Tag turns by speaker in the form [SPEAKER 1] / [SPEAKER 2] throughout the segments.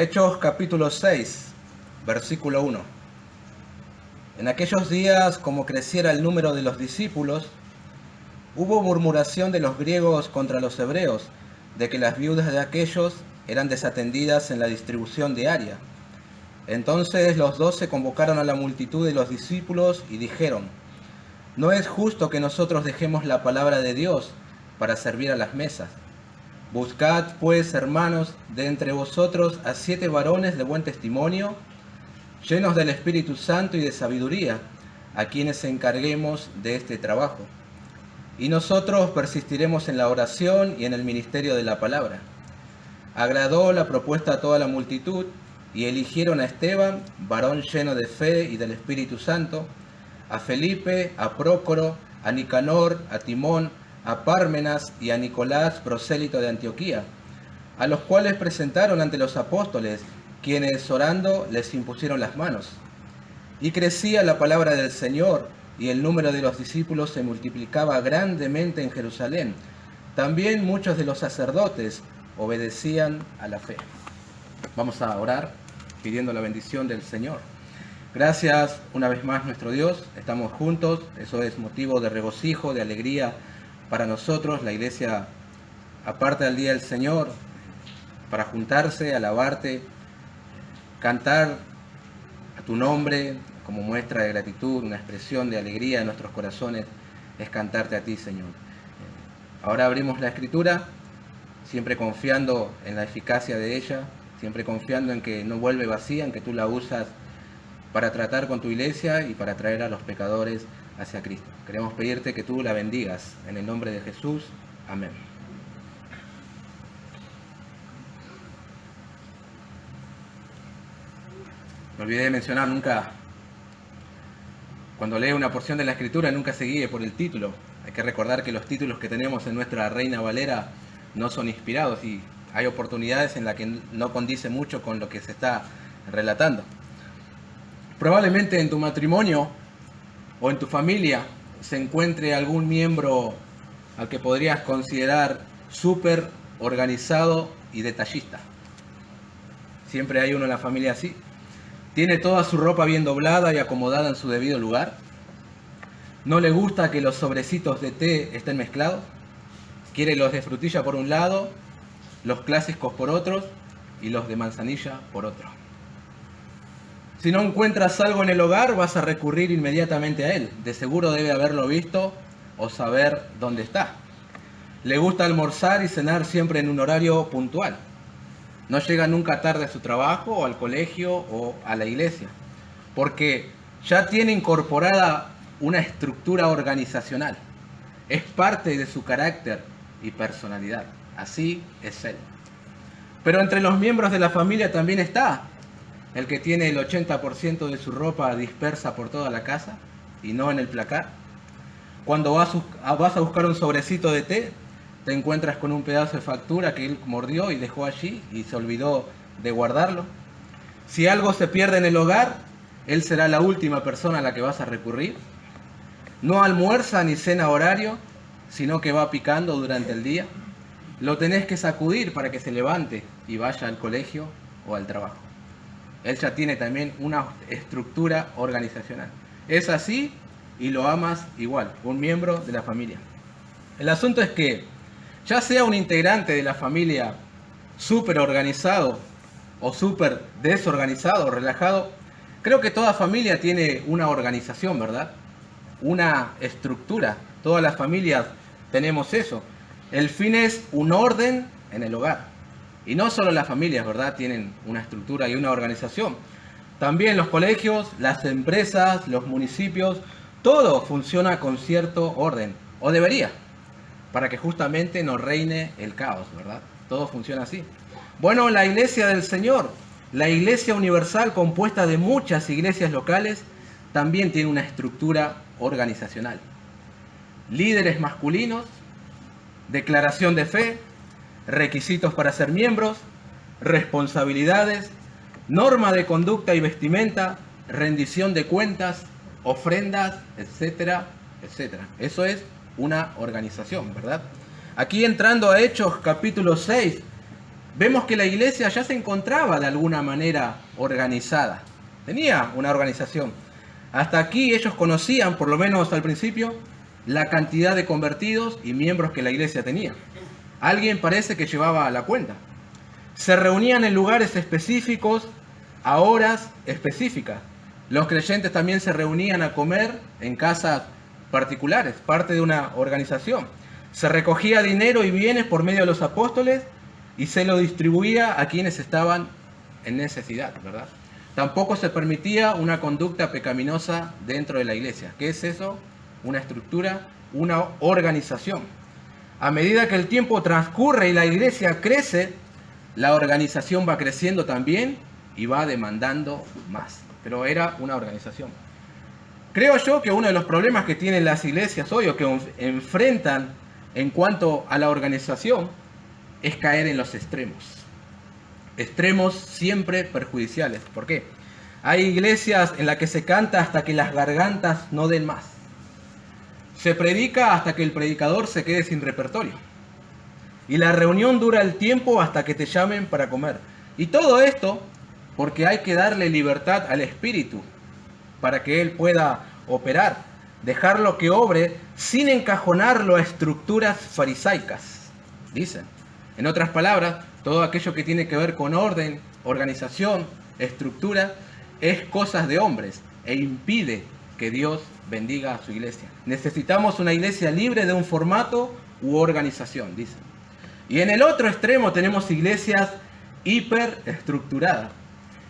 [SPEAKER 1] Hechos capítulo 6, versículo 1. En aquellos días, como creciera el número de los discípulos, hubo murmuración de los griegos contra los hebreos, de que las viudas de aquellos eran desatendidas en la distribución diaria. Entonces los 12 convocaron a la multitud de los discípulos y dijeron: no es justo que nosotros dejemos la palabra de Dios para servir a las mesas. Buscad, pues, hermanos, de entre vosotros a 7 varones de buen testimonio, llenos del Espíritu Santo y de sabiduría, a quienes encarguemos de este trabajo. Y nosotros persistiremos en la oración y en el ministerio de la palabra. Agradó la propuesta a toda la multitud, y eligieron a Esteban, varón lleno de fe y del Espíritu Santo, a Felipe, a Prócoro, a Nicanor, a Timón, a Pármenas y a Nicolás, prosélito de Antioquía, a los cuales presentaron ante los apóstoles, quienes orando les impusieron las manos. Y crecía la palabra del Señor, y el número de los discípulos se multiplicaba grandemente en Jerusalén. También muchos de los sacerdotes obedecían a la fe. Vamos a orar pidiendo la bendición del Señor. Gracias una vez más, nuestro Dios, estamos juntos, eso es motivo de regocijo, de alegría para nosotros. La iglesia aparta el día del Señor para juntarse, alabarte, cantar a tu nombre como muestra de gratitud, una expresión de alegría en nuestros corazones, es cantarte a ti, Señor. Ahora abrimos la Escritura, siempre confiando en la eficacia de ella, siempre confiando en que no vuelve vacía, en que tú la usas para tratar con tu iglesia y para traer a los pecadores hacia Cristo. Queremos pedirte que tú la bendigas, en el nombre de Jesús. Amén. Me olvidé de mencionar, nunca, cuando leo una porción de la Escritura, nunca se guíe por el título. Hay que recordar que los títulos que tenemos en nuestra Reina Valera no son inspirados y hay oportunidades en las que no condice mucho con lo que se está relatando. Probablemente en tu matrimonio o en tu familia se encuentre algún miembro al que podrías considerar súper organizado y detallista. Siempre hay uno en la familia así. Tiene toda su ropa bien doblada y acomodada en su debido lugar. No le gusta que los sobrecitos de té estén mezclados. Quiere los de frutilla por un lado, los clásicos por otros y los de manzanilla por otro. Si no encuentras algo en el hogar, vas a recurrir inmediatamente a él. De seguro debe haberlo visto o saber dónde está. Le gusta almorzar y cenar siempre en un horario puntual. No llega nunca tarde a su trabajo o al colegio o a la iglesia, porque ya tiene incorporada una estructura organizacional. Es parte de su carácter y personalidad. Así es él. Pero entre los miembros de la familia también está el que tiene el 80% de su ropa dispersa por toda la casa y no en el placar. Cuando vas a buscar un sobrecito de té, te encuentras con un pedazo de factura que él mordió y dejó allí y se olvidó de guardarlo. Si algo se pierde en el hogar, él será la última persona a la que vas a recurrir. No almuerza ni cena a horario, sino que va picando durante el día. Lo tenés que sacudir para que se levante y vaya al colegio o al trabajo. Él ya tiene también una estructura organizacional. Es así y lo amas igual, un miembro de la familia. El asunto es que, ya sea un integrante de la familia súper organizado o súper desorganizado o relajado, creo que toda familia tiene una organización, ¿verdad? Una estructura. Todas las familias tenemos eso. El fin es un orden en el hogar. Y no solo las familias, ¿verdad?, tienen una estructura y una organización. También los colegios, las empresas, los municipios, todo funciona con cierto orden, o debería, para que justamente no reine el caos, ¿verdad? Todo funciona así. Bueno, la iglesia del Señor, la iglesia universal compuesta de muchas iglesias locales, también tiene una estructura organizacional. Líderes masculinos, declaración de fe, requisitos para ser miembros, responsabilidades, norma de conducta y vestimenta, rendición de cuentas, ofrendas, etcétera, etcétera. Eso es una organización, ¿verdad? Aquí entrando a Hechos capítulo 6, vemos que la iglesia ya se encontraba de alguna manera organizada. Tenía una organización. Hasta aquí ellos conocían, por lo menos al principio, la cantidad de convertidos y miembros que la iglesia tenía. Alguien parece que llevaba la cuenta. Se reunían en lugares específicos, a horas específicas. Los creyentes también se reunían a comer en casas particulares, parte de una organización. Se recogía dinero y bienes por medio de los apóstoles y se lo distribuía a quienes estaban en necesidad, ¿verdad? Tampoco se permitía una conducta pecaminosa dentro de la iglesia. ¿Qué es eso? Una estructura, una organización. A medida que el tiempo transcurre y la iglesia crece, la organización va creciendo también y va demandando más. Pero era una organización. Creo yo que uno de los problemas que tienen las iglesias hoy o que enfrentan en cuanto a la organización es caer en los extremos. Extremos siempre perjudiciales. ¿Por qué? Hay iglesias en las que se canta hasta que las gargantas no den más. Se predica hasta que el predicador se quede sin repertorio. Y la reunión dura el tiempo hasta que te llamen para comer. Y todo esto porque hay que darle libertad al Espíritu para que Él pueda operar. Dejarlo que obre sin encajonarlo a estructuras farisaicas, dicen. En otras palabras, todo aquello que tiene que ver con orden, organización, estructura, es cosas de hombres e impide que Dios bendiga a su iglesia. Necesitamos una iglesia libre de un formato u organización, dicen. Y en el otro extremo tenemos iglesias hiperestructuradas,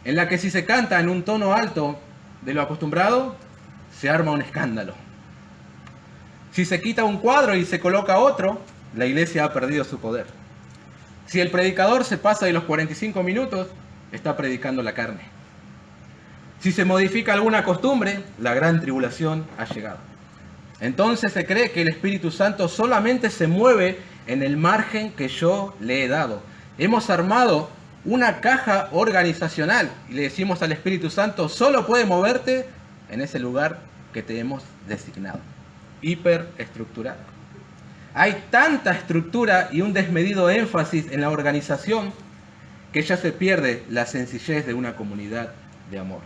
[SPEAKER 1] en la que si se canta en un tono alto de lo acostumbrado, se arma un escándalo. Si se quita un cuadro y se coloca otro, la iglesia ha perdido su poder. Si el predicador se pasa de los 45 minutos, está predicando la carne. Si se modifica alguna costumbre, la gran tribulación ha llegado. Entonces se cree que el Espíritu Santo solamente se mueve en el margen que yo le he dado. Hemos armado una caja organizacional y le decimos al Espíritu Santo, solo puede moverte en ese lugar que te hemos designado. Hiperestructurado. Hay tanta estructura y un desmedido énfasis en la organización que ya se pierde la sencillez de una comunidad de amor.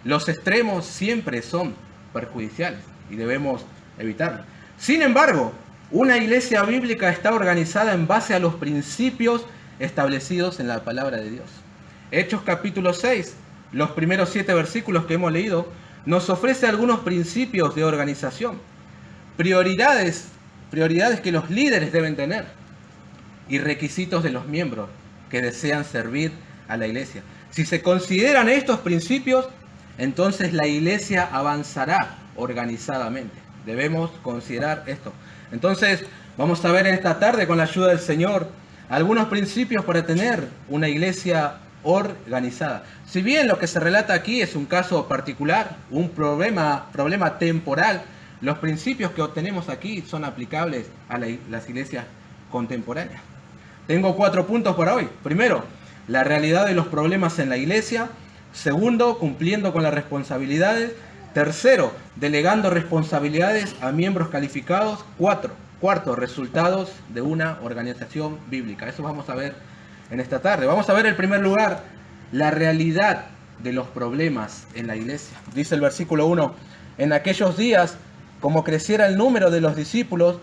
[SPEAKER 1] Los extremos siempre son perjudiciales y debemos evitarlo. Sin embargo, una iglesia bíblica está organizada en base a los principios establecidos en la palabra de Dios. Hechos capítulo 6, los primeros 7 versículos que hemos leído, nos ofrece algunos principios de organización, prioridades que los líderes deben tener y requisitos de los miembros que desean servir a la iglesia. Si se consideran estos principios, entonces la iglesia avanzará organizadamente. Debemos considerar esto. Entonces, vamos a ver en esta tarde, con la ayuda del Señor, algunos principios para tener una iglesia organizada. Si bien lo que se relata aquí es un caso particular, un problema temporal, los principios que obtenemos aquí son aplicables a las iglesias contemporáneas. Tengo 4 puntos para hoy. Primero, la realidad de los problemas en la iglesia. Segundo, cumpliendo con las responsabilidades. Tercero, delegando responsabilidades a miembros calificados. Cuarto, resultados de una organización bíblica. Eso vamos a ver en esta tarde. Vamos a ver en primer lugar la realidad de los problemas en la iglesia. Dice el versículo 1, en aquellos días, como creciera el número de los discípulos,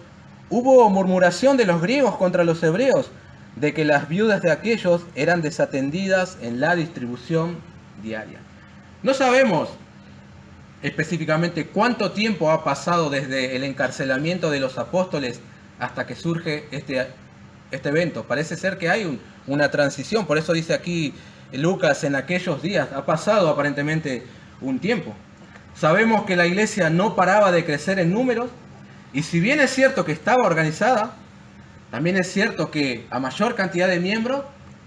[SPEAKER 1] hubo murmuración de los griegos contra los hebreos, de que las viudas de aquellos eran desatendidas en la distribución diaria. No sabemos específicamente cuánto tiempo ha pasado desde el encarcelamiento de los apóstoles hasta que surge este evento. Parece ser que hay una transición, por eso dice aquí Lucas, en aquellos días. Ha pasado aparentemente un tiempo. Sabemos que la iglesia no paraba de crecer en números, y si bien es cierto que estaba organizada, también es cierto que a mayor cantidad de miembros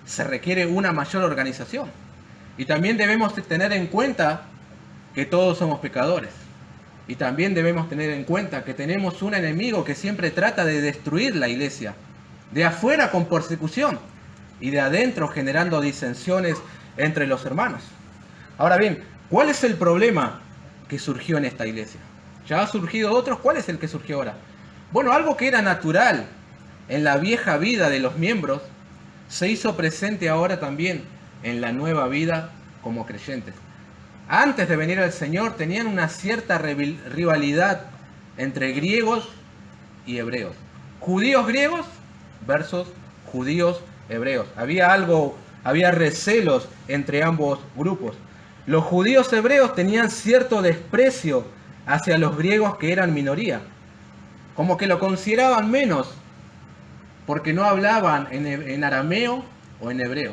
[SPEAKER 1] se requiere una mayor organización. Y también debemos tener en cuenta que todos somos pecadores. Y también debemos tener en cuenta que tenemos un enemigo que siempre trata de destruir la iglesia, de afuera con persecución y de adentro generando disensiones entre los hermanos. Ahora bien, ¿cuál es el problema que surgió en esta iglesia? Ya ha surgido otros. ¿Cuál es el que surgió ahora? Bueno, algo que era natural en la vieja vida de los miembros se hizo presente ahora también en la nueva vida como creyentes. Antes de venir al Señor tenían una cierta rivalidad entre griegos y hebreos. Judíos griegos versus judíos hebreos. Había recelos entre ambos grupos. Los judíos hebreos tenían cierto desprecio hacia los griegos que eran minoría. Como que lo consideraban menos porque no hablaban en arameo o en hebreo,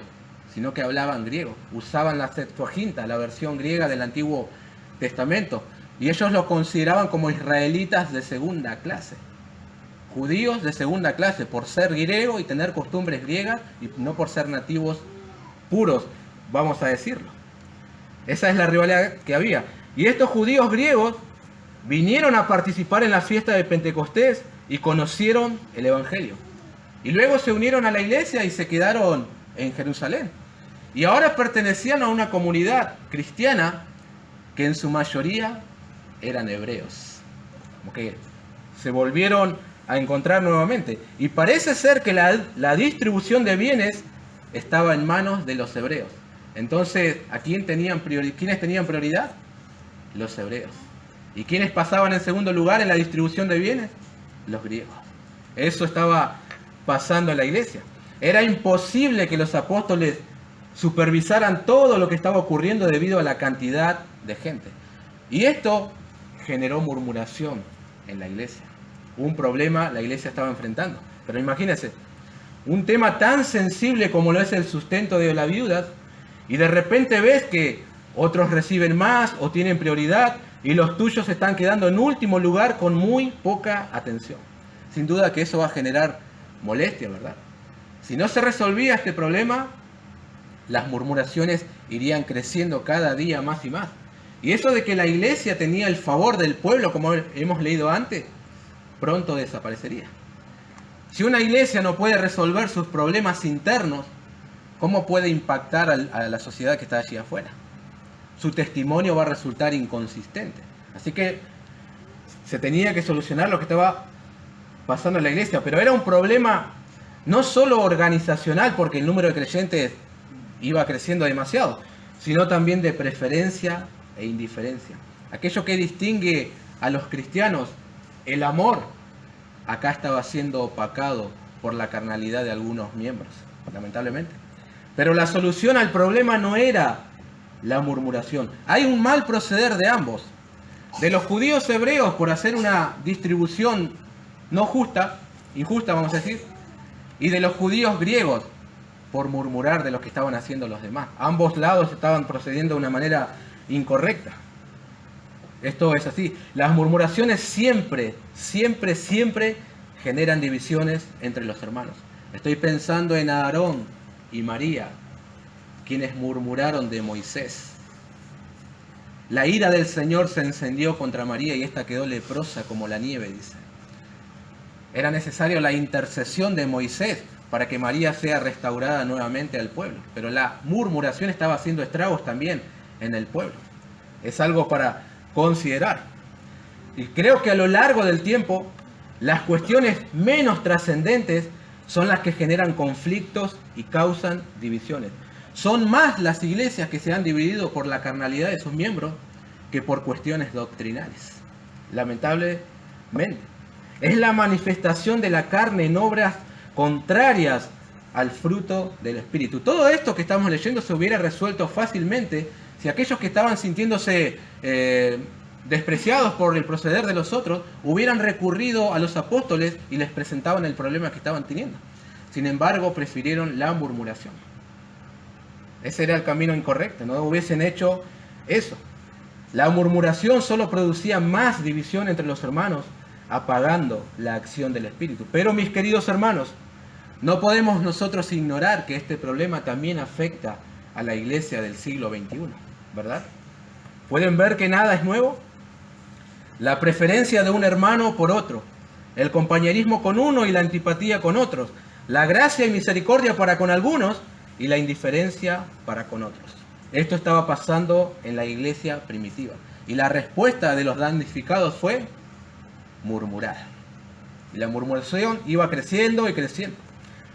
[SPEAKER 1] sino que hablaban griego. Usaban la Septuaginta, la versión griega del Antiguo Testamento. Y ellos los consideraban como israelitas de segunda clase. Judíos de segunda clase, por ser griego y tener costumbres griegas y no por ser nativos puros, vamos a decirlo. Esa es la rivalidad que había. Y estos judíos griegos vinieron a participar en la fiesta de Pentecostés y conocieron el Evangelio. Y luego se unieron a la iglesia y se quedaron en Jerusalén. Y ahora pertenecían a una comunidad cristiana que en su mayoría eran hebreos. Como que se volvieron a encontrar nuevamente. Y parece ser que la distribución de bienes estaba en manos de los hebreos. Entonces, ¿quiénes tenían prioridad? Los hebreos. ¿Y quiénes pasaban en segundo lugar en la distribución de bienes? Los griegos. Eso estaba pasando en la iglesia. Era imposible que los apóstoles supervisaran todo lo que estaba ocurriendo debido a la cantidad de gente. Y esto generó murmuración en la iglesia. Un problema la iglesia estaba enfrentando. Pero imagínense, un tema tan sensible como lo es el sustento de las viudas, y de repente ves que otros reciben más o tienen prioridad y los tuyos están quedando en último lugar con muy poca atención. Sin duda que eso va a generar molestia, ¿verdad? Si no se resolvía este problema, las murmuraciones irían creciendo cada día más y más. Y eso de que la iglesia tenía el favor del pueblo, como hemos leído antes, pronto desaparecería. Si una iglesia no puede resolver sus problemas internos, ¿cómo puede impactar a la sociedad que está allí afuera? Su testimonio va a resultar inconsistente. Así que se tenía que solucionar lo que estaba pasando en la iglesia, pero era un problema no solo organizacional, porque el número de creyentes iba creciendo demasiado, sino también de preferencia e indiferencia. Aquello que distingue a los cristianos, el amor, acá estaba siendo opacado por la carnalidad de algunos miembros, lamentablemente. Pero la solución al problema no era la murmuración. Hay un mal proceder de ambos. De los judíos hebreos por hacer una distribución no justa, injusta vamos a decir, y de los judíos griegos por murmurar de lo que estaban haciendo los demás. Ambos lados estaban procediendo de una manera incorrecta. Esto es así. Las murmuraciones siempre generan divisiones entre los hermanos. Estoy pensando en Aarón y María, quienes murmuraron de Moisés. La ira del Señor se encendió contra María y ésta quedó leprosa como la nieve, dice. Era necesaria la intercesión de Moisés para que María sea restaurada nuevamente al pueblo. Pero la murmuración estaba haciendo estragos también en el pueblo. Es algo para considerar. Y creo que a lo largo del tiempo, las cuestiones menos trascendentes son las que generan conflictos y causan divisiones. Son más las iglesias que se han dividido por la carnalidad de sus miembros que por cuestiones doctrinales. Lamentablemente. Es la manifestación de la carne en obras contrarias al fruto del Espíritu. Todo esto que estamos leyendo se hubiera resuelto fácilmente si aquellos que estaban sintiéndose despreciados por el proceder de los otros hubieran recurrido a los apóstoles y les presentaban el problema que estaban teniendo. Sin embargo, prefirieron la murmuración. Ese era el camino incorrecto, no hubiesen hecho eso. La murmuración solo producía más división entre los hermanos, apagando la acción del Espíritu. Pero mis queridos hermanos, no podemos nosotros ignorar que este problema también afecta a la iglesia del siglo XXI, ¿verdad? ¿Pueden ver que nada es nuevo? La preferencia de un hermano por otro, el compañerismo con uno y la antipatía con otros, la gracia y misericordia para con algunos y la indiferencia para con otros. Esto estaba pasando en la iglesia primitiva. Y la respuesta de los damnificados fue murmurar. Y la murmuración iba creciendo y creciendo.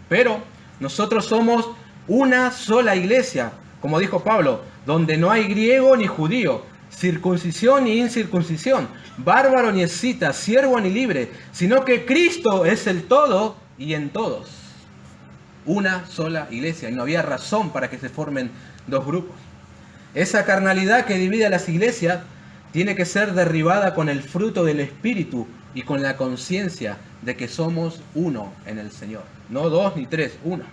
[SPEAKER 1] Pero Nosotros somos una sola iglesia, como dijo Pablo, donde no hay griego ni judío, circuncisión ni incircuncisión, bárbaro ni escita, siervo ni libre, sino que Cristo es el todo y en todos. Una sola iglesia, y no había razón para que se formen dos grupos. Esa carnalidad que divide a las iglesias tiene que ser derribada con el fruto del Espíritu y con la conciencia de que somos uno en el Señor. No dos ni tres, uno.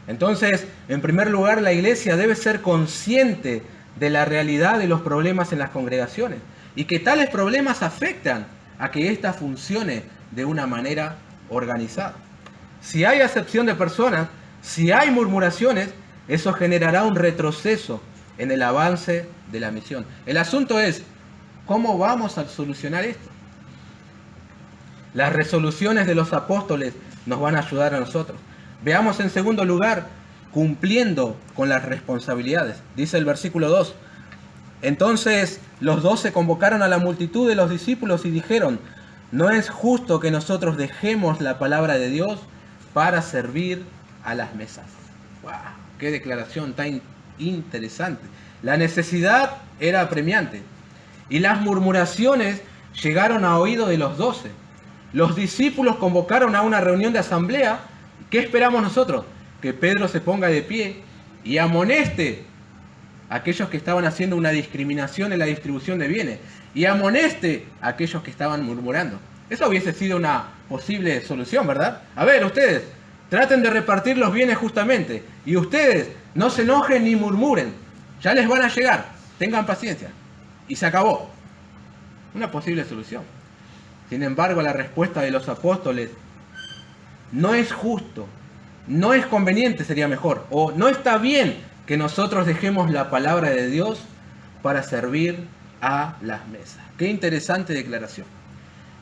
[SPEAKER 1] Entonces, en primer lugar, la iglesia debe ser consciente de la realidad de los problemas en las congregaciones y que tales problemas afectan a que ésta funcione de una manera organizada. Si hay acepción de personas, si hay murmuraciones, eso generará un retroceso en el avance de la misión. El asunto es, ¿cómo vamos a solucionar esto? Las resoluciones de los apóstoles nos van a ayudar a nosotros. Veamos en segundo lugar, cumpliendo con las responsabilidades. Dice el versículo 2. Entonces los 12 convocaron a la multitud de los discípulos y dijeron, no es justo que nosotros dejemos la palabra de Dios para servir a las mesas. ¡Wow! ¡Qué declaración tan interesante! La necesidad era apremiante y las murmuraciones llegaron a oído de los 12. Los discípulos convocaron a una reunión de asamblea. ¿Qué esperamos nosotros? Que Pedro se ponga de pie y amoneste a aquellos que estaban haciendo una discriminación en la distribución de bienes y amoneste a aquellos que estaban murmurando. Eso hubiese sido una posible solución, ¿verdad? A ver, ustedes, traten de repartir los bienes justamente y ustedes no se enojen ni murmuren. Ya les van a llegar, tengan paciencia. Y se acabó. Una posible solución. Sin embargo, la respuesta de los apóstoles: no es justo, no es conveniente, sería mejor, o no está bien que nosotros dejemos la palabra de Dios para servir a las mesas. Qué interesante declaración.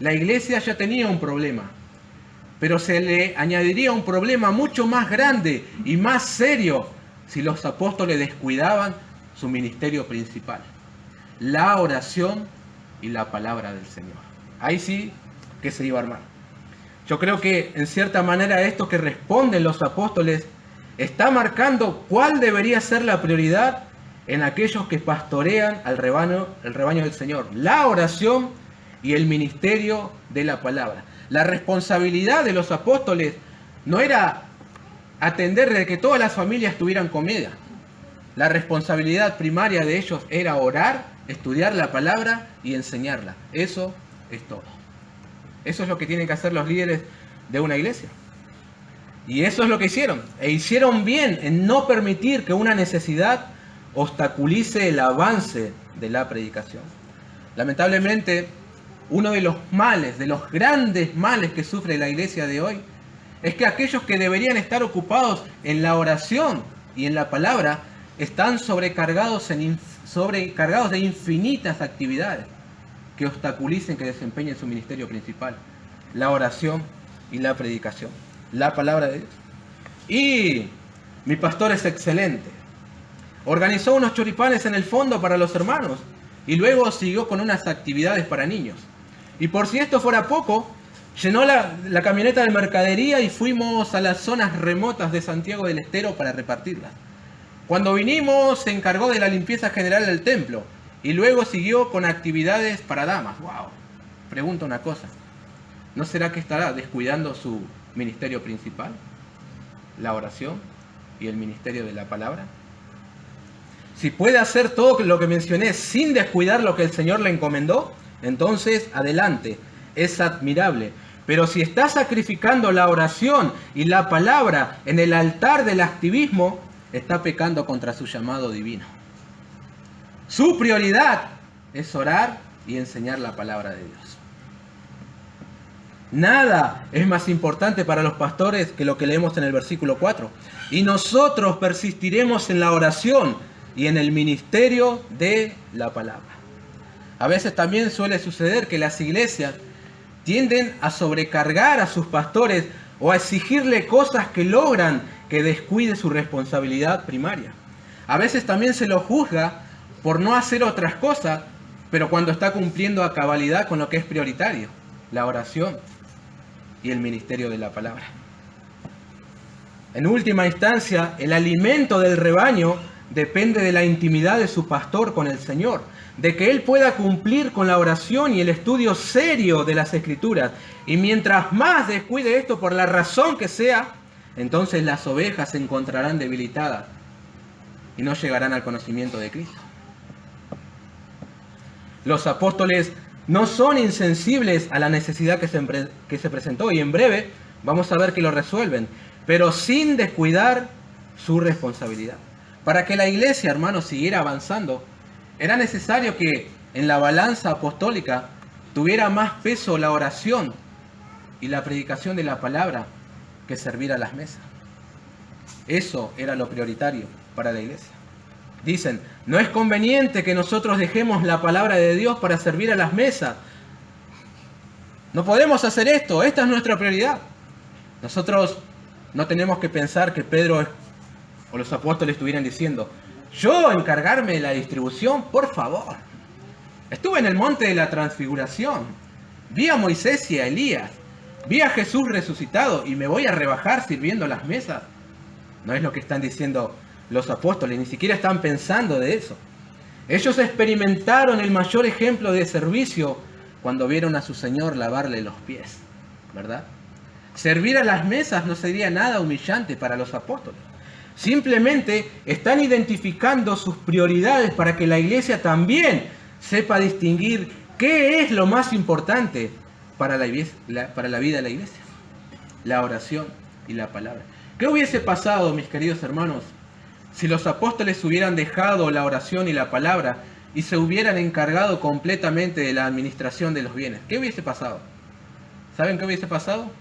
[SPEAKER 1] La iglesia ya tenía un problema, pero se le añadiría un problema mucho más grande y más serio si los apóstoles descuidaban su ministerio principal: la oración y la palabra del Señor. Ahí sí que se iba a armar. Yo creo que en cierta manera esto que responden los apóstoles está marcando cuál debería ser la prioridad en aquellos que pastorean el rebaño del Señor: la oración y el ministerio de la palabra. La responsabilidad de los apóstoles no era atender de que todas las familias tuvieran comida. La responsabilidad primaria de ellos era orar, estudiar la palabra y enseñarla. Eso es todo. Eso es lo que tienen que hacer los líderes de una iglesia. Y eso es lo que hicieron. E hicieron bien en no permitir que una necesidad obstaculice el avance de la predicación. Lamentablemente, uno de los males, de los grandes males que sufre la iglesia de hoy, es que aquellos que deberían estar ocupados en la oración y en la palabra están sobrecargados de infinitas actividades que obstaculicen que desempeñen su ministerio principal: la oración y la predicación, la palabra de Dios. Y mi pastor es excelente. Organizó unos choripanes en el fondo para los hermanos y luego siguió con unas actividades para niños. Y por si esto fuera poco, llenó la camioneta de mercadería y fuimos a las zonas remotas de Santiago del Estero para repartirlas. Cuando vinimos, se encargó de la limpieza general del templo y luego siguió con actividades para damas. ¡Wow! Pregunto una cosa: ¿no será que estará descuidando su ministerio principal, la oración y el ministerio de la palabra? Si puede hacer todo lo que mencioné sin descuidar lo que el Señor le encomendó, entonces adelante, es admirable. Pero si está sacrificando la oración y la palabra en el altar del activismo, está pecando contra su llamado divino. Su prioridad es orar y enseñar la palabra de Dios. Nada es más importante para los pastores que lo que leemos en el versículo 4. Y nosotros persistiremos en la oración y en el ministerio de la palabra. A veces también suele suceder que las iglesias tienden a sobrecargar a sus pastores o a exigirle cosas que logran que descuide su responsabilidad primaria. A veces también se lo juzga por no hacer otras cosas, pero cuando está cumpliendo a cabalidad con lo que es prioritario: la oración y el ministerio de la palabra. En última instancia, el alimento del rebaño depende de la intimidad de su pastor con el Señor, de que él pueda cumplir con la oración y el estudio serio de las Escrituras. Y mientras más descuide esto por la razón que sea, entonces las ovejas se encontrarán debilitadas y no llegarán al conocimiento de Cristo. Los apóstoles no son insensibles a la necesidad que se presentó, y en breve vamos a ver que lo resuelven, pero sin descuidar su responsabilidad. Para que la iglesia, hermanos, siguiera avanzando, era necesario que en la balanza apostólica tuviera más peso la oración y la predicación de la palabra que servir a las mesas. Eso era lo prioritario para la iglesia. Dicen, no es conveniente que nosotros dejemos la palabra de Dios para servir a las mesas. No podemos hacer esto, esta es nuestra prioridad. Nosotros no tenemos que pensar que Pedro o los apóstoles estuvieran diciendo, yo encargarme de la distribución, por favor. Estuve en el monte de la transfiguración, vi a Moisés y a Elías, vi a Jesús resucitado y me voy a rebajar sirviendo las mesas. No es lo que están diciendo los apóstoles, ni siquiera están pensando de eso. Ellos experimentaron el mayor ejemplo de servicio cuando vieron a su Señor lavarle los pies, ¿verdad? Servir a las mesas no sería nada humillante para los apóstoles. Simplemente están identificando sus prioridades para que la iglesia también sepa distinguir qué es lo más importante para la vida de la iglesia. La oración y la palabra. ¿Qué hubiese pasado, mis queridos hermanos, si los apóstoles hubieran dejado la oración y la palabra y se hubieran encargado completamente de la administración de los bienes? ¿Qué hubiese pasado? ¿Saben qué hubiese pasado?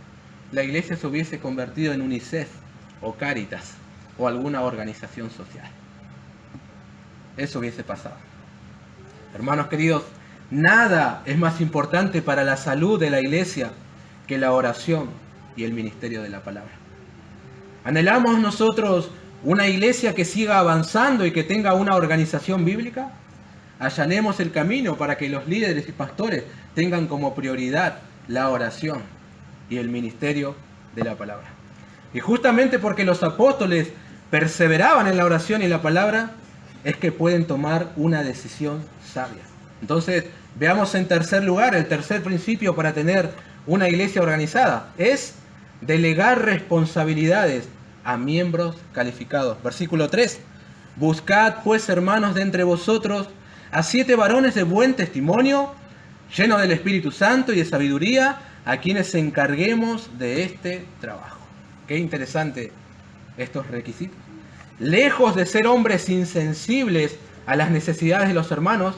[SPEAKER 1] La iglesia se hubiese convertido en UNICEF o Cáritas o alguna organización social. Eso hubiese pasado. Hermanos queridos, nada es más importante para la salud de la iglesia que la oración y el ministerio de la palabra. ¿Anhelamos nosotros una iglesia que siga avanzando y que tenga una organización bíblica? Allanemos el camino para que los líderes y pastores tengan como prioridad la oración y el ministerio de la palabra. Y justamente porque los apóstoles perseveraban en la oración y la palabra, es que pueden tomar una decisión sabia. Entonces, veamos en tercer lugar, el tercer principio para tener una iglesia organizada, es delegar responsabilidades a miembros calificados. Versículo 3, buscad pues, hermanos, de entre vosotros a 7 varones de buen testimonio, llenos del Espíritu Santo y de sabiduría, a quienes encarguemos de este trabajo. Qué interesante estos requisitos. Lejos de ser hombres insensibles a las necesidades de los hermanos,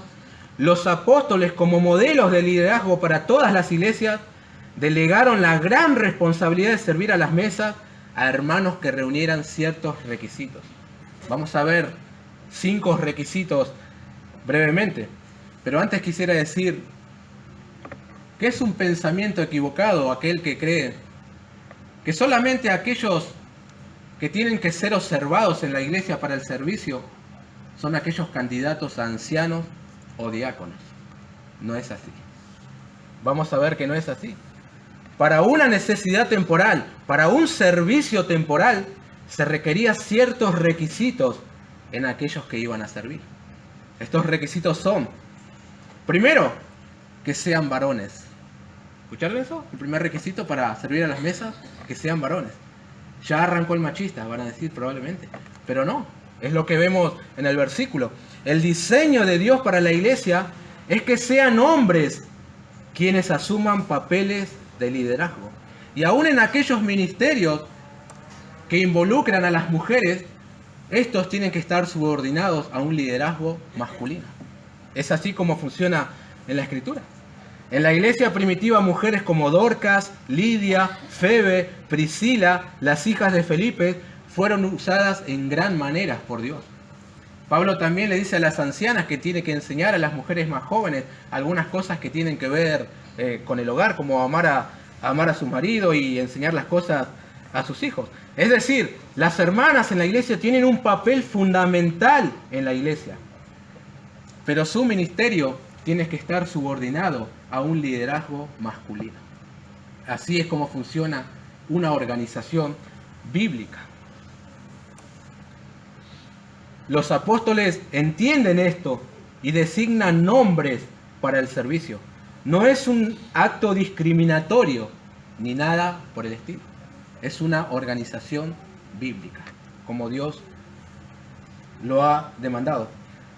[SPEAKER 1] los apóstoles, como modelos de liderazgo para todas las iglesias, delegaron la gran responsabilidad de servir a las mesas a hermanos que reunieran ciertos requisitos. Vamos a ver 5 requisitos brevemente, pero antes quisiera decir que es un pensamiento equivocado aquel que cree que solamente aquellos que tienen que ser observados en la iglesia para el servicio son aquellos candidatos a ancianos o diáconos. No es así. Vamos a ver que no es así. Para una necesidad temporal, para un servicio temporal, se requerían ciertos requisitos en aquellos que iban a servir. Estos requisitos son, primero, que sean varones. ¿Escucharon eso? El primer requisito para servir a las mesas, que sean varones. Ya arrancó el machista, van a decir probablemente, pero no, es lo que vemos en el versículo. El diseño de Dios para la iglesia es que sean hombres quienes asuman papeles de liderazgo. Y aún en aquellos ministerios que involucran a las mujeres, estos tienen que estar subordinados a un liderazgo masculino. Es así como funciona en la Escritura. En la iglesia primitiva, mujeres como Dorcas, Lidia, Febe, Priscila, las hijas de Felipe, fueron usadas en gran manera por Dios. Pablo también le dice a las ancianas que tiene que enseñar a las mujeres más jóvenes algunas cosas que tienen que ver con el hogar, como amar a su marido y enseñar las cosas a sus hijos. Es decir, las hermanas en la iglesia tienen un papel fundamental en la iglesia, pero su ministerio tiene que estar subordinado a un liderazgo masculino. Así es como funciona una organización bíblica. los apóstoles entienden esto y designan nombres para el servicio. No es un acto discriminatorio ni nada por el estilo. Es una organización bíblica, como Dios lo ha demandado.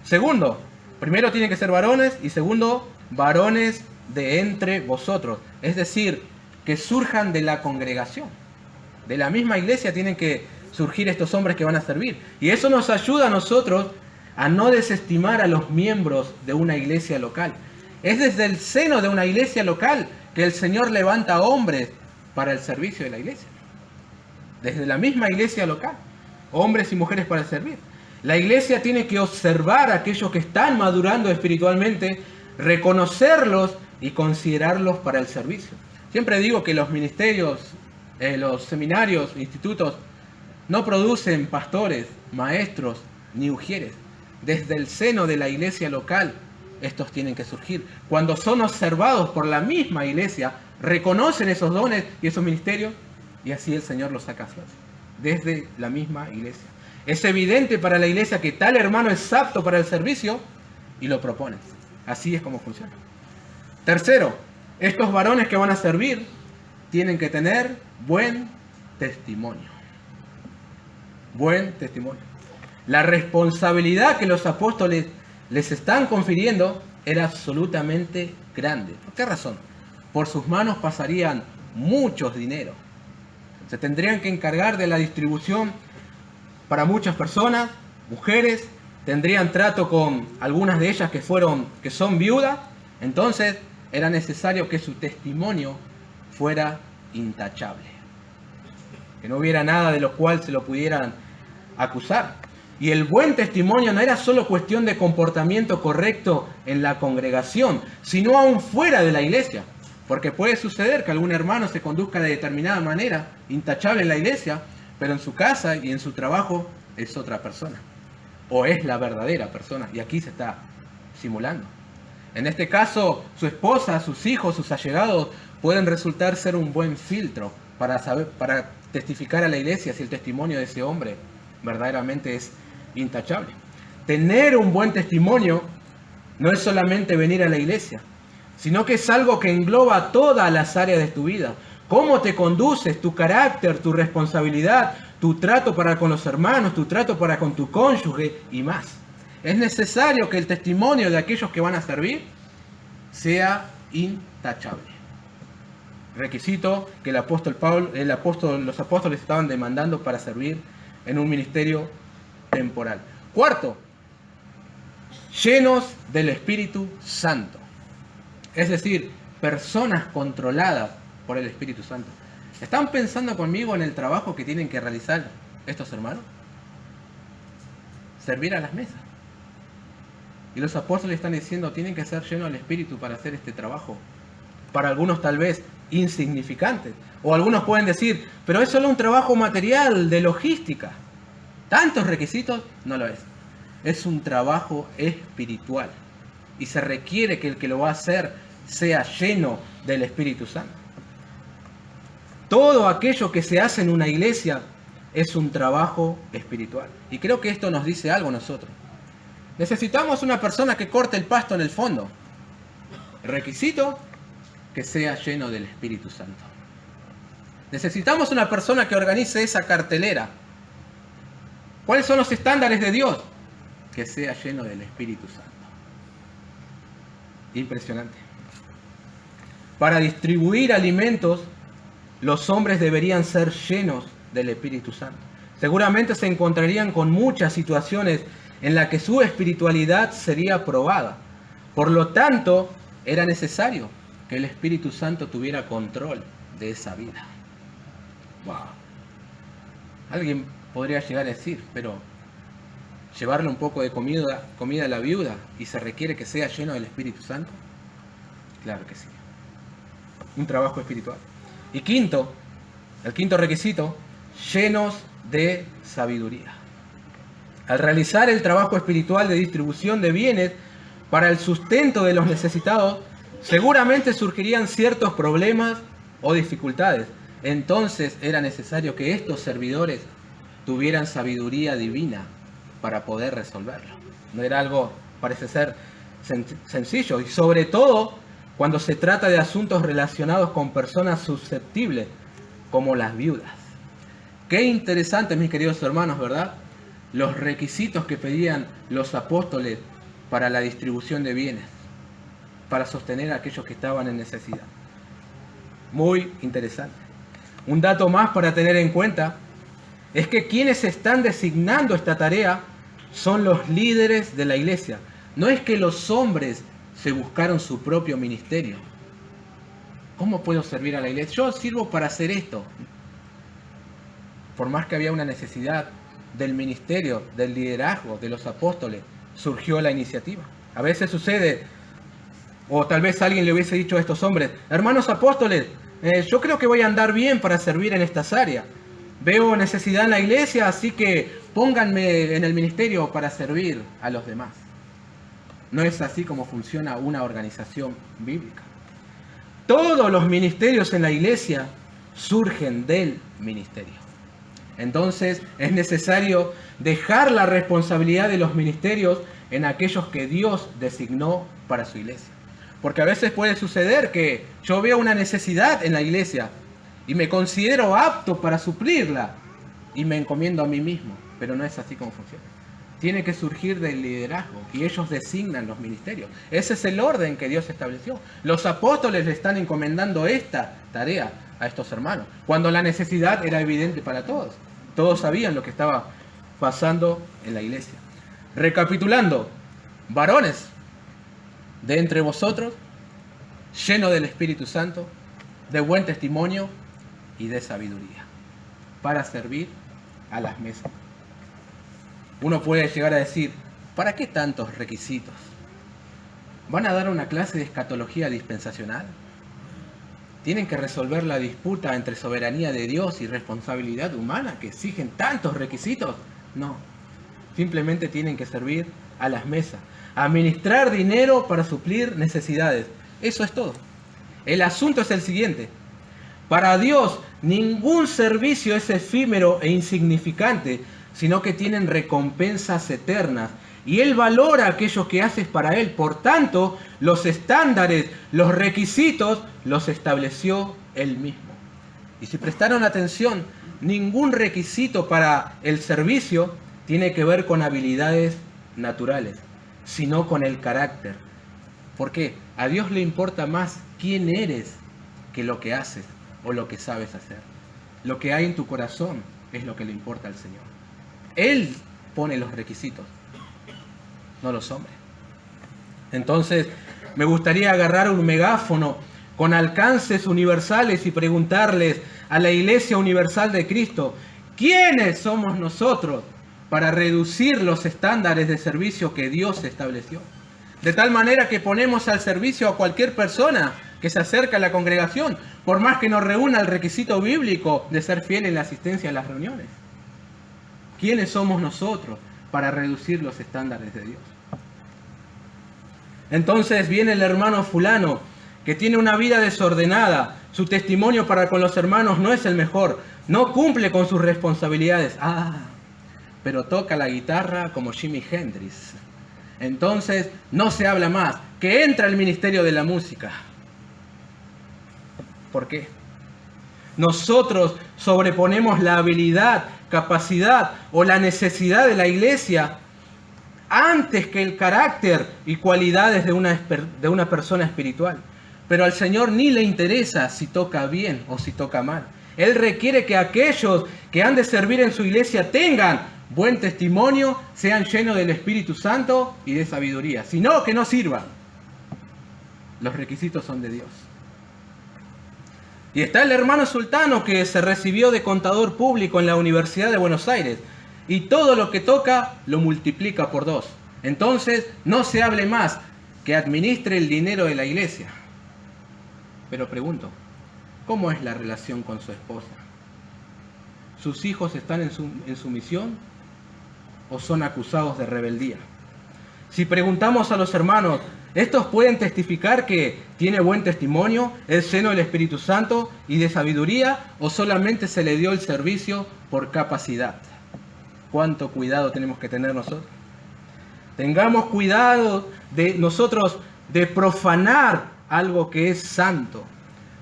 [SPEAKER 1] Segundo, primero tienen que ser varones y segundo, varones de entre vosotros. Es decir, que surjan de la congregación. De la misma iglesia tienen que surgir estos hombres que van a servir. Y eso nos ayuda a nosotros a no desestimar a los miembros de una iglesia local. Es desde el seno de una iglesia local que el Señor levanta hombres para el servicio de la iglesia. Desde la misma iglesia local, hombres y mujeres para servir. La iglesia tiene que observar a aquellos que están madurando espiritualmente, reconocerlos y considerarlos para el servicio. Siempre digo que los ministerios, los seminarios, institutos, no producen pastores, maestros ni ujieres. Desde el seno de la iglesia local, estos tienen que surgir. Cuando son observados por la misma iglesia, reconocen esos dones y esos ministerios, y así el Señor los saca a flote. Desde la misma iglesia. Es evidente para la iglesia que tal hermano es apto para el servicio y lo propone. Así es como funciona. Tercero, estos varones que van a servir tienen que tener buen testimonio. Buen testimonio. La responsabilidad que los apóstoles les están confiriendo era absolutamente grande. ¿Por qué razón? Por sus manos pasarían muchos dineros. Se tendrían que encargar de la distribución para muchas personas, mujeres, tendrían trato con algunas de ellas que son viudas, entonces era necesario que su testimonio fuera intachable, que no hubiera nada de lo cual se lo pudieran acusar. Y el buen testimonio no era solo cuestión de comportamiento correcto en la congregación, sino aún fuera de la iglesia. Porque puede suceder que algún hermano se conduzca de determinada manera, intachable en la iglesia, pero en su casa y en su trabajo es otra persona. O es la verdadera persona. Y aquí se está simulando. En este caso, su esposa, sus hijos, sus allegados pueden resultar ser un buen filtro para testificar a la iglesia si el testimonio de ese hombre verdaderamente es intachable. Tener un buen testimonio no es solamente venir a la iglesia, sino que es algo que engloba todas las áreas de tu vida. Cómo te conduces, tu carácter, tu responsabilidad, tu trato para con los hermanos, tu trato para con tu cónyuge y más. Es necesario que el testimonio de aquellos que van a servir sea intachable. Requisito que los apóstoles estaban demandando para servir en un ministerio temporal. Cuarto, llenos del Espíritu Santo. Es decir, personas controladas por el Espíritu Santo. ¿Están pensando conmigo en el trabajo que tienen que realizar estos hermanos? Servir a las mesas. Y los apóstoles están diciendo, tienen que ser llenos del Espíritu para hacer este trabajo. Para algunos tal vez insignificante. O algunos pueden decir, pero es solo un trabajo material, de logística. ¿Tantos requisitos? No lo es. Es un trabajo espiritual. Y se requiere que el que lo va a hacer sea lleno del Espíritu Santo. Todo aquello que se hace en una iglesia es un trabajo espiritual. Y creo que esto nos dice algo a nosotros. Necesitamos una persona que corte el pasto en el fondo. El requisito, que sea lleno del Espíritu Santo. Necesitamos una persona que organice esa cartelera. ¿Cuáles son los estándares de Dios? Que sea lleno del Espíritu Santo. Impresionante. Para distribuir alimentos, los hombres deberían ser llenos del Espíritu Santo. Seguramente se encontrarían con muchas situaciones en las que su espiritualidad sería probada. Por lo tanto, era necesario que el Espíritu Santo tuviera control de esa vida. Wow. Alguien podría llegar a decir, pero llevarle un poco de comida a la viuda y se requiere que sea lleno del Espíritu Santo. Claro que sí. Un trabajo espiritual. Y el quinto requisito, llenos de sabiduría. Al realizar el trabajo espiritual de distribución de bienes para el sustento de los necesitados, seguramente surgirían ciertos problemas o dificultades. Entonces era necesario que estos servidores tuvieran sabiduría divina para poder resolverlo. No era algo, parece ser, sencillo, y sobre todo cuando se trata de asuntos relacionados con personas susceptibles, como las viudas. Qué interesante, mis queridos hermanos, ¿verdad? Los requisitos que pedían los apóstoles para la distribución de bienes, para sostener a aquellos que estaban en necesidad. Muy interesante. Un dato más para tener en cuenta es que quienes están designando esta tarea son los líderes de la iglesia. No es que los hombres se buscaron su propio ministerio. ¿Cómo puedo servir a la iglesia? Yo sirvo para hacer esto. Por más que había una necesidad del ministerio, del liderazgo, de los apóstoles, surgió la iniciativa. A veces sucede, o tal vez alguien le hubiese dicho a estos hombres: hermanos apóstoles, yo creo que voy a andar bien para servir en estas áreas. Veo necesidad en la iglesia, así que pónganme en el ministerio para servir a los demás. No es así como funciona una organización bíblica. Todos los ministerios en la iglesia surgen del ministerio. Entonces es necesario dejar la responsabilidad de los ministerios en aquellos que Dios designó para su iglesia. Porque a veces puede suceder que yo veo una necesidad en la iglesia y me considero apto para suplirla y me encomiendo a mí mismo, pero no es así como funciona. Tiene que surgir del liderazgo y ellos designan los ministerios. Ese es el orden que Dios estableció. Los apóstoles le están encomendando esta tarea a estos hermanos, cuando la necesidad era evidente para todos. Todos sabían lo que estaba pasando en la iglesia. Recapitulando, varones de entre vosotros, llenos del Espíritu Santo, de buen testimonio y de sabiduría, para servir a las mesas. Uno puede llegar a decir: ¿para qué tantos requisitos? ¿Van a dar una clase de escatología dispensacional? ¿Tienen que resolver la disputa entre soberanía de Dios y responsabilidad humana que exigen tantos requisitos? No. Simplemente tienen que servir a las mesas, administrar dinero para suplir necesidades. Eso es todo. El asunto es el siguiente: para Dios ningún servicio es efímero e insignificante, sino que tienen recompensas eternas. Y Él valora a aquellos que haces para Él. Por tanto, los estándares, los requisitos, los estableció Él mismo. Y si prestaron atención, ningún requisito para el servicio tiene que ver con habilidades naturales, sino con el carácter. ¿Por qué? A Dios le importa más quién eres que lo que haces o lo que sabes hacer. Lo que hay en tu corazón es lo que le importa al Señor. Él pone los requisitos, no los hombres. Entonces, me gustaría agarrar un megáfono con alcances universales y preguntarles a la Iglesia Universal de Cristo: ¿quiénes somos nosotros para reducir los estándares de servicio que Dios estableció? De tal manera que ponemos al servicio a cualquier persona que se acerca a la congregación, por más que nos reúna el requisito bíblico de ser fiel en la asistencia a las reuniones. ¿Quiénes somos nosotros para reducir los estándares de Dios? Entonces viene el hermano fulano que tiene una vida desordenada, su testimonio para con los hermanos no es el mejor, no cumple con sus responsabilidades. Pero toca la guitarra como Jimi Hendrix. Entonces no se habla más, que entra el ministerio de la música. ¿Por qué? Nosotros sobreponemos la habilidad, capacidad o la necesidad de la iglesia antes que el carácter y cualidades de una persona espiritual. Pero al Señor ni le interesa si toca bien o si toca mal. Él requiere que aquellos que han de servir en su iglesia tengan buen testimonio, sean llenos del Espíritu Santo y de sabiduría. Si no, que no sirvan. Los requisitos son de Dios. Y está el hermano Sultano, que se recibió de contador público en la Universidad de Buenos Aires, y todo lo que toca lo multiplica por 2. Entonces no se hable más, que administre el dinero de la iglesia. Pero pregunto, ¿cómo es la relación con su esposa? ¿Sus hijos están en su misión o son acusados de rebeldía? Si preguntamos a los hermanos, ¿estos pueden testificar que tiene buen testimonio, es lleno del Espíritu Santo y de sabiduría, o solamente se le dio el servicio por capacidad? cuánto cuidado tenemos que tener nosotros. Tengamos cuidado de nosotros de profanar algo que es santo.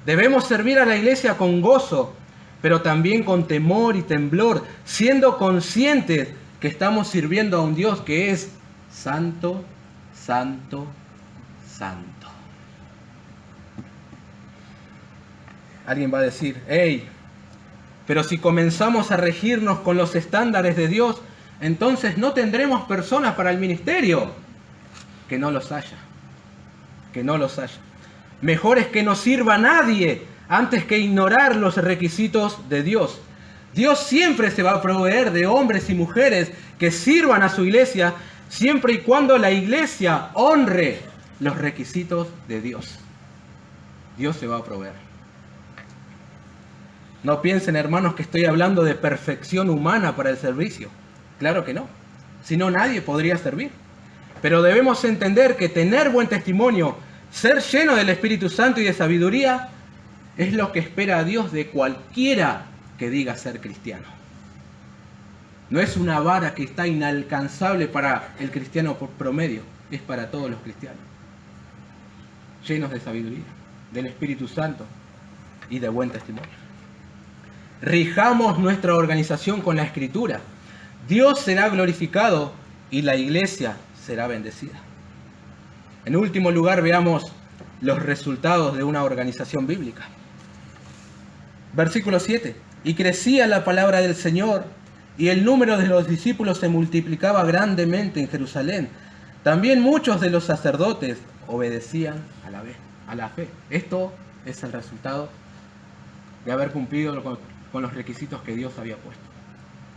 [SPEAKER 1] Debemos servir a la iglesia con gozo, pero también con temor y temblor, siendo conscientes que estamos sirviendo a un Dios que es santo, santo, santo. Alguien va a decir, hey, pero si comenzamos a regirnos con los estándares de Dios, entonces no tendremos personas para el ministerio. Que no los haya, que no los haya. Mejor es que no sirva a nadie antes que ignorar los requisitos de Dios. Dios siempre se va a proveer de hombres y mujeres que sirvan a su iglesia, siempre y cuando la iglesia honre los requisitos de Dios. Dios se va a proveer. No piensen, hermanos, que estoy hablando de perfección humana para el servicio. Claro que no. Si no, nadie podría servir. Pero debemos entender que tener buen testimonio, ser lleno del Espíritu Santo y de sabiduría, es lo que espera a Dios de cualquiera que diga ser cristiano. No es una vara que está inalcanzable para el cristiano promedio, es para todos los cristianos. Llenos de sabiduría, del Espíritu Santo y de buen testimonio. Rijamos nuestra organización con la Escritura. Dios será glorificado y la iglesia será bendecida. En último lugar, veamos los resultados de una organización bíblica. Versículo 7. Y crecía la palabra del Señor, y el número de los discípulos se multiplicaba grandemente en Jerusalén. También muchos de los sacerdotes obedecían a la fe. Esto es el resultado de haber cumplido con los requisitos que Dios había puesto.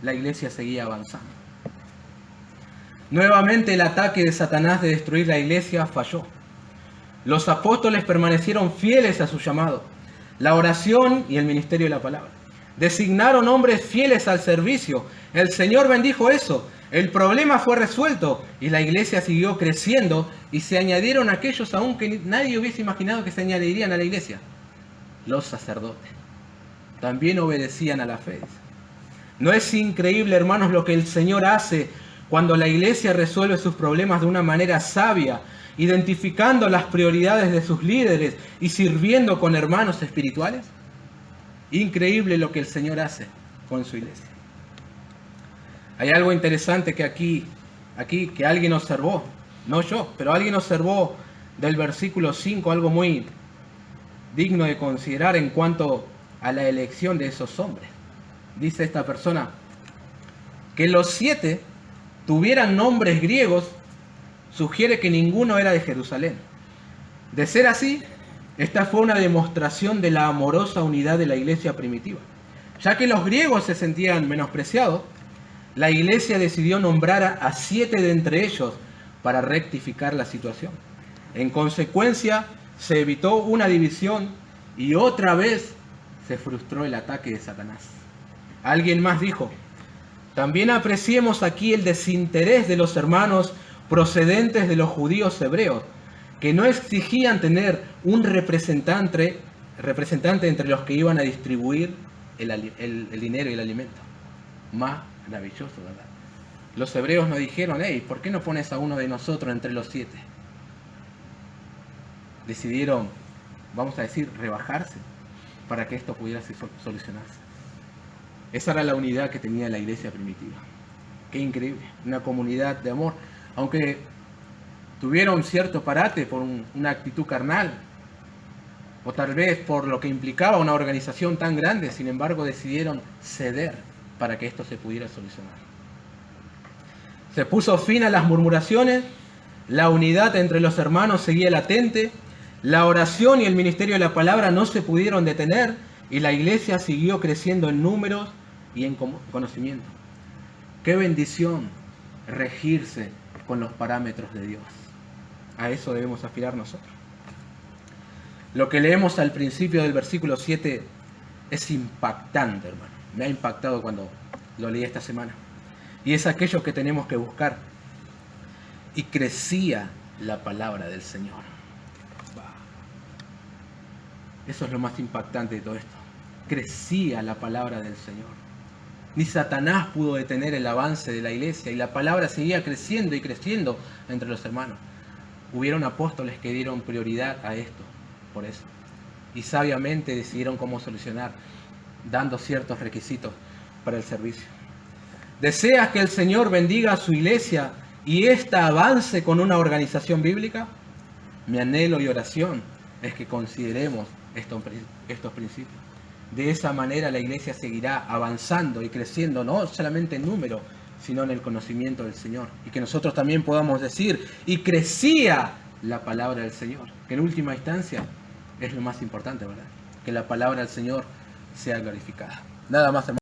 [SPEAKER 1] La iglesia seguía avanzando. Nuevamente el ataque de Satanás de destruir la iglesia falló. Los apóstoles permanecieron fieles a su llamado, la oración y el ministerio de la palabra. Designaron hombres fieles al servicio. El Señor bendijo eso. El problema fue resuelto y la iglesia siguió creciendo y se añadieron aquellos aún que nadie hubiese imaginado que se añadirían a la iglesia. Los sacerdotes también obedecían a la fe. ¿No es increíble, hermanos, lo que el Señor hace cuando la iglesia resuelve sus problemas de una manera sabia, identificando las prioridades de sus líderes y sirviendo con hermanos espirituales? Increíble lo que el Señor hace con su iglesia. Hay algo interesante que aquí que alguien observó, no yo, pero alguien observó del versículo 5, algo muy digno de considerar en cuanto a la elección de esos hombres. Dice esta persona, que los 7 tuvieran nombres griegos, sugiere que ninguno era de Jerusalén. De ser así, esta fue una demostración de la amorosa unidad de la iglesia primitiva. Ya que los griegos se sentían menospreciados, la iglesia decidió nombrar a 7 de entre ellos para rectificar la situación. En consecuencia, se evitó una división y otra vez se frustró el ataque de Satanás. Alguien más dijo, también apreciemos aquí el desinterés de los hermanos procedentes de los judíos hebreos, que no exigían tener un representante entre los que iban a distribuir el dinero y el alimento. Maravilloso, ¿verdad? Los hebreos no dijeron, hey, ¿por qué no pones a uno de nosotros entre los 7? Decidieron, vamos a decir, rebajarse para que esto pudiera solucionarse. Esa era la unidad que tenía la iglesia primitiva. Qué increíble, una comunidad de amor. Aunque tuvieron cierto parate por una actitud carnal, o tal vez por lo que implicaba una organización tan grande, sin embargo decidieron ceder para que esto se pudiera solucionar. Se puso fin a las murmuraciones, la unidad entre los hermanos seguía latente, la oración y el ministerio de la palabra no se pudieron detener y la iglesia siguió creciendo en números y en conocimiento. Qué bendición regirse con los parámetros de Dios. A eso debemos aspirar nosotros. Lo que leemos al principio del versículo 7 es impactante, hermano. Me ha impactado cuando lo leí esta semana. Y es aquello que tenemos que buscar. Y crecía la palabra del Señor. Eso es lo más impactante de todo esto. Crecía la palabra del Señor. Ni Satanás pudo detener el avance de la iglesia y la palabra seguía creciendo y creciendo entre los hermanos. Hubieron apóstoles que dieron prioridad a esto, por eso. Y sabiamente decidieron cómo solucionar, dando ciertos requisitos para el servicio. ¿Deseas que el Señor bendiga a su iglesia y ésta avance con una organización bíblica? Mi anhelo y oración es que consideremos estos principios. De esa manera la iglesia seguirá avanzando y creciendo, no solamente en número, sino en el conocimiento del Señor. Y que nosotros también podamos decir, y crecía la palabra del Señor, que en última instancia es lo más importante, ¿verdad? Que la palabra del Señor sea glorificada. Nada más, hermano.